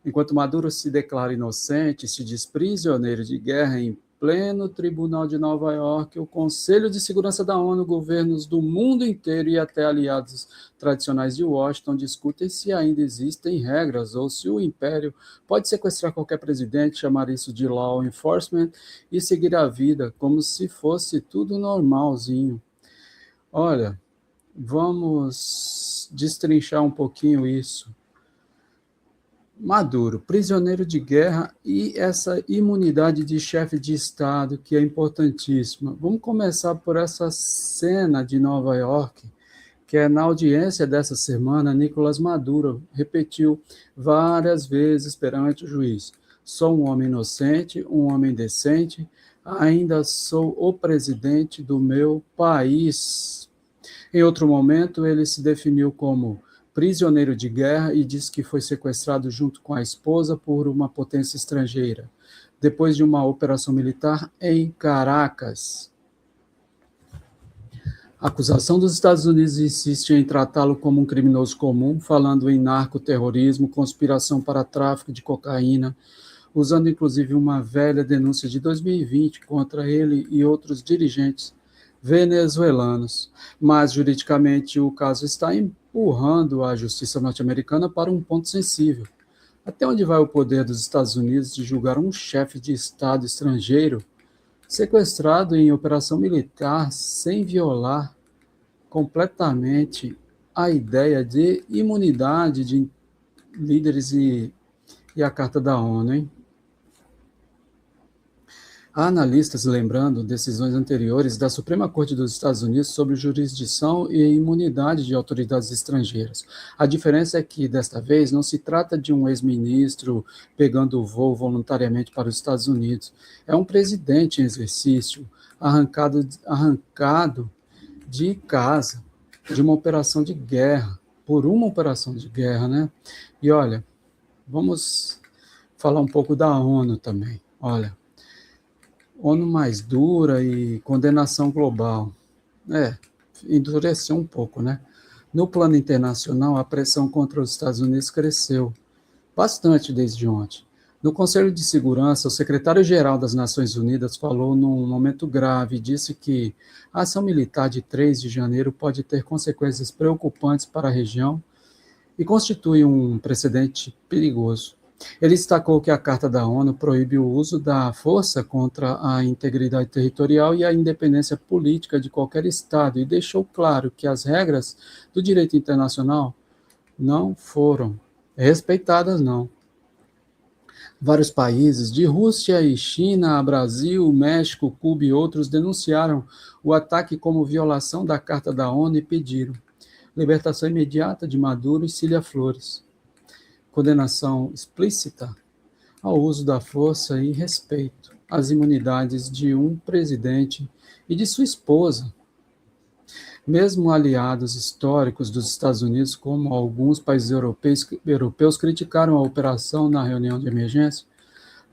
Enquanto Maduro se declara inocente e se diz prisioneiro de guerra em pleno Tribunal de Nova York, o Conselho de Segurança da ONU, governos do mundo inteiro e até aliados tradicionais de Washington discutem se ainda existem regras ou se o império pode sequestrar qualquer presidente, chamar isso de law enforcement e seguir a vida como se fosse tudo normalzinho. Olha, vamos destrinchar um pouquinho isso. Maduro, prisioneiro de guerra e essa imunidade de chefe de Estado, que é importantíssima. Vamos começar por essa cena de Nova York, que é na audiência dessa semana, Nicolás Maduro repetiu várias vezes perante o juiz: sou um homem inocente, um homem decente, ainda sou o presidente do meu país. Em outro momento, ele se definiu como prisioneiro de guerra e disse que foi sequestrado junto com a esposa por uma potência estrangeira, depois de uma operação militar em Caracas. A acusação dos Estados Unidos insiste em tratá-lo como um criminoso comum, falando em narcoterrorismo, conspiração para tráfico de cocaína, usando inclusive uma velha denúncia de 2020 contra ele e outros dirigentes venezuelanos. Mas, juridicamente, o caso está empurrando a justiça norte-americana para um ponto sensível. Até onde vai o poder dos Estados Unidos de julgar um chefe de Estado estrangeiro sequestrado em operação militar sem violar completamente a ideia de imunidade de líderes e a Carta da ONU, hein? Há analistas lembrando decisões anteriores da Suprema Corte dos Estados Unidos sobre jurisdição e imunidade de autoridades estrangeiras. A diferença é que, desta vez, não se trata de um ex-ministro pegando o voo voluntariamente para os Estados Unidos. É um presidente em exercício, arrancado de casa, de uma operação de guerra, por uma operação de guerra, né? E olha, vamos falar um pouco da ONU também. Olha, ONU mais dura e condenação global. Endureceu um pouco, né? No plano internacional, a pressão contra os Estados Unidos cresceu bastante desde ontem. No Conselho de Segurança, o secretário-geral das Nações Unidas falou num momento grave e disse que a ação militar de 3 de janeiro pode ter consequências preocupantes para a região e constitui um precedente perigoso. Ele destacou que a Carta da ONU proíbe o uso da força contra a integridade territorial e a independência política de qualquer Estado e deixou claro que as regras do direito internacional não foram respeitadas, não. Vários países, de Rússia e China a Brasil, México, Cuba e outros, denunciaram o ataque como violação da Carta da ONU e pediram libertação imediata de Maduro e Cília Flores, condenação explícita ao uso da força e respeito às imunidades de um presidente e de sua esposa. Mesmo aliados históricos dos Estados Unidos, como alguns países europeus criticaram a operação na reunião de emergência,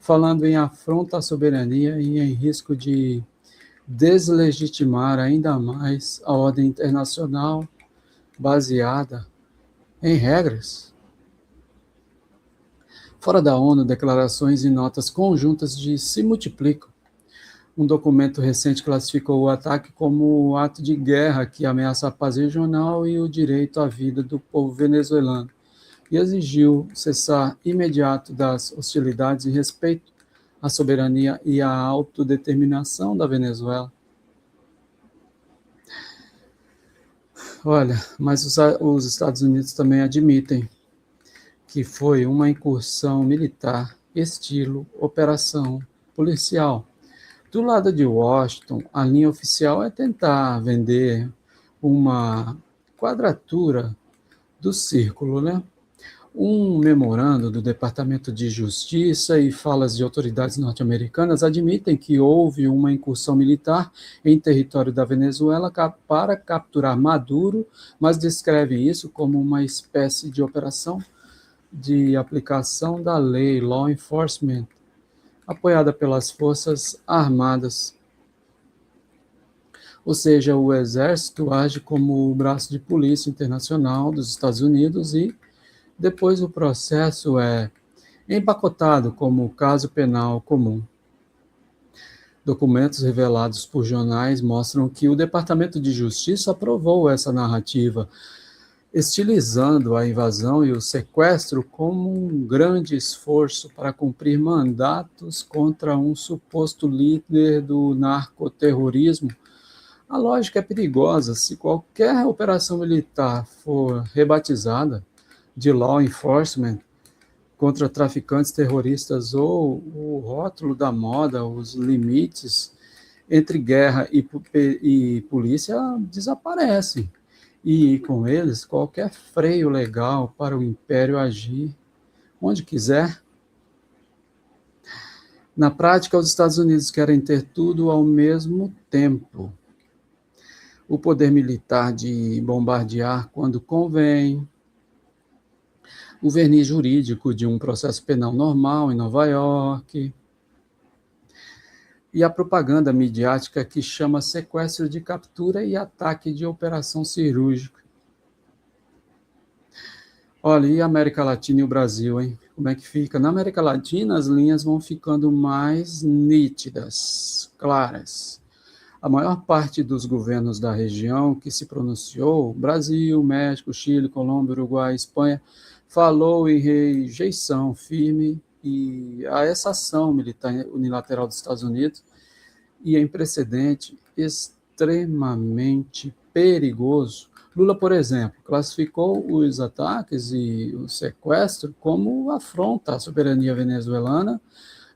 falando em afronta à soberania e em risco de deslegitimar ainda mais a ordem internacional baseada em regras. Fora da ONU, declarações e notas conjuntas se multiplicam. Um documento recente classificou o ataque como um ato de guerra que ameaça a paz regional e o direito à vida do povo venezuelano, e exigiu cessar imediato das hostilidades e respeito à soberania e à autodeterminação da Venezuela. Olha, mas os Estados Unidos também admitem que foi uma incursão militar, estilo operação policial. Do lado de Washington, a linha oficial é tentar vender uma quadratura do círculo, né? Um memorando do Departamento de Justiça e falas de autoridades norte-americanas admitem que houve uma incursão militar em território da Venezuela para capturar Maduro, mas descreve isso como uma espécie de operação de aplicação da lei, law enforcement, apoiada pelas Forças Armadas. Ou seja, o Exército age como o braço de polícia internacional dos Estados Unidos e depois o processo é empacotado como caso penal comum. Documentos revelados por jornais mostram que o Departamento de Justiça aprovou essa narrativa, estilizando a invasão e o sequestro como um grande esforço para cumprir mandatos contra um suposto líder do narcoterrorismo. A lógica é perigosa. Se qualquer operação militar for rebatizada de law enforcement contra traficantes terroristas ou o rótulo da moda, os limites entre guerra e polícia desaparecem. E com eles, qualquer freio legal para o império agir onde quiser. Na prática, os Estados Unidos querem ter tudo ao mesmo tempo. O poder militar de bombardear quando convém, o verniz jurídico de um processo penal normal em Nova York, e a propaganda midiática que chama sequestro de captura e ataque de operação cirúrgica. Olha, e a América Latina e o Brasil, hein? Como é que fica? Na América Latina, as linhas vão ficando mais nítidas, claras. A maior parte dos governos da região que se pronunciou, Brasil, México, Chile, Colômbia, Uruguai, Espanha, falou em rejeição firme a essa ação militar unilateral dos Estados Unidos e em precedente extremamente perigoso. Lula, por exemplo, classificou os ataques e o sequestro como afronta à soberania venezuelana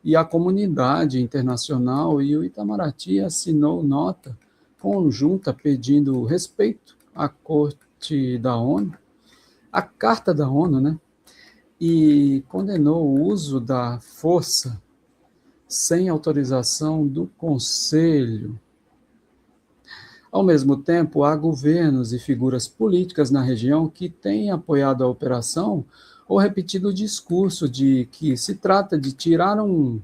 e à comunidade internacional, e o Itamaraty assinou nota conjunta pedindo respeito à Corte da ONU, à Carta da ONU, né? E condenou o uso da força sem autorização do Conselho. Ao mesmo tempo, há governos e figuras políticas na região que têm apoiado a operação ou repetido o discurso de que se trata de tirar um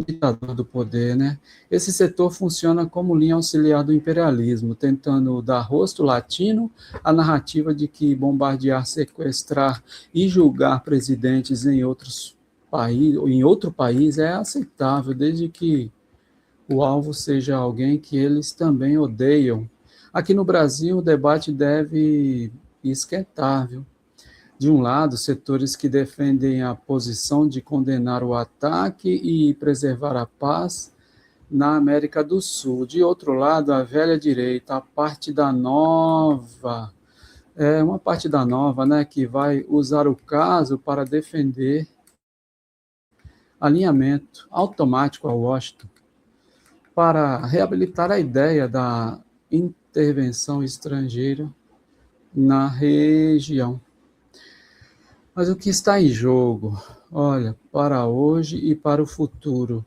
ditador do poder, né? Esse setor funciona como linha auxiliar do imperialismo, tentando dar rosto latino à narrativa de que bombardear, sequestrar e julgar presidentes em outro país é aceitável, desde que o alvo seja alguém que eles também odeiam. Aqui no Brasil, o debate deve esquentar, viu? De um lado, setores que defendem a posição de condenar o ataque e preservar a paz na América do Sul. De outro lado, a velha direita, a parte da nova, uma parte da nova, né, que vai usar o caso para defender alinhamento automático a Washington, para reabilitar a ideia da intervenção estrangeira na região. Mas o que está em jogo? Olha, para hoje e para o futuro.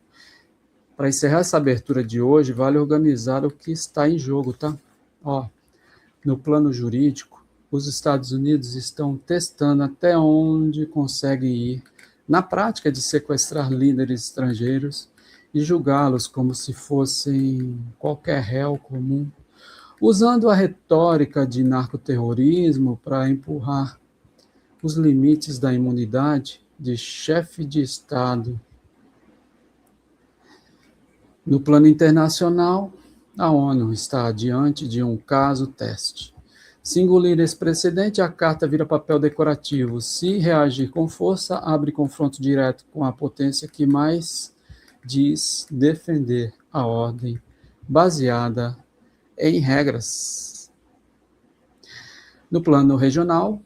Para encerrar essa abertura de hoje, vale organizar o que está em jogo, tá? Ó, no plano jurídico, os Estados Unidos estão testando até onde conseguem ir na prática de sequestrar líderes estrangeiros e julgá-los como se fossem qualquer réu comum, usando a retórica de narcoterrorismo para empurrar os limites da imunidade de chefe de Estado. No plano internacional, a ONU está diante de um caso-teste. Se engolir esse precedente, a carta vira papel decorativo. Se reagir com força, abre confronto direto com a potência que mais diz defender a ordem baseada em regras. No plano regional,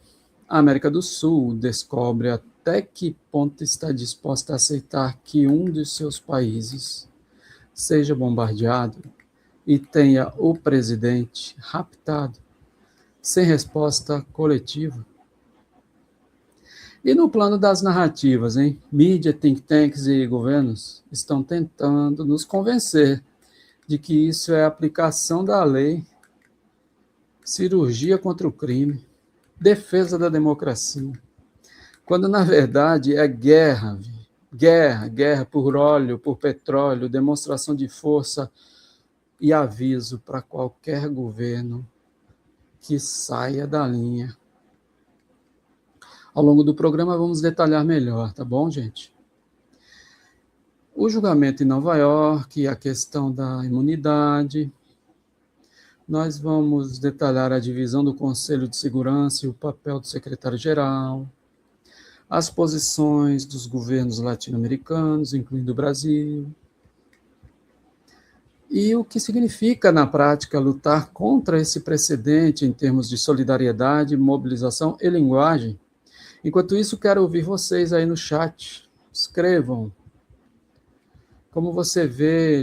a América do Sul descobre até que ponto está disposta a aceitar que um dos seus países seja bombardeado e tenha o presidente raptado, sem resposta coletiva. E no plano das narrativas, hein? Mídia, think tanks e governos estão tentando nos convencer de que isso é aplicação da lei, cirurgia contra o crime, defesa da democracia, quando na verdade é guerra, guerra por óleo, por petróleo, demonstração de força e aviso para qualquer governo que saia da linha. Ao longo do programa vamos detalhar melhor, tá bom, gente? O julgamento em Nova York, a questão da imunidade. Nós vamos detalhar a divisão do Conselho de Segurança e o papel do secretário-geral, as posições dos governos latino-americanos, incluindo o Brasil, e o que significa, na prática, lutar contra esse precedente em termos de solidariedade, mobilização e linguagem. Enquanto isso, quero ouvir vocês aí no chat. Escrevam. Como você vê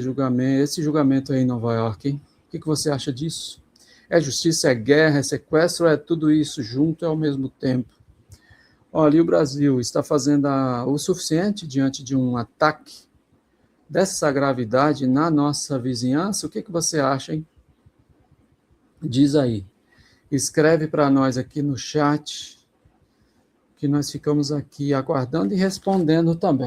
esse julgamento aí em Nova York, hein? O que você acha disso? É justiça, é guerra, é sequestro, é tudo isso junto e ao mesmo tempo? Olha, e o Brasil está fazendo o suficiente diante de um ataque dessa gravidade na nossa vizinhança? O que você acha, hein? Diz aí. Escreve para nós aqui no chat, que nós ficamos aqui aguardando e respondendo também.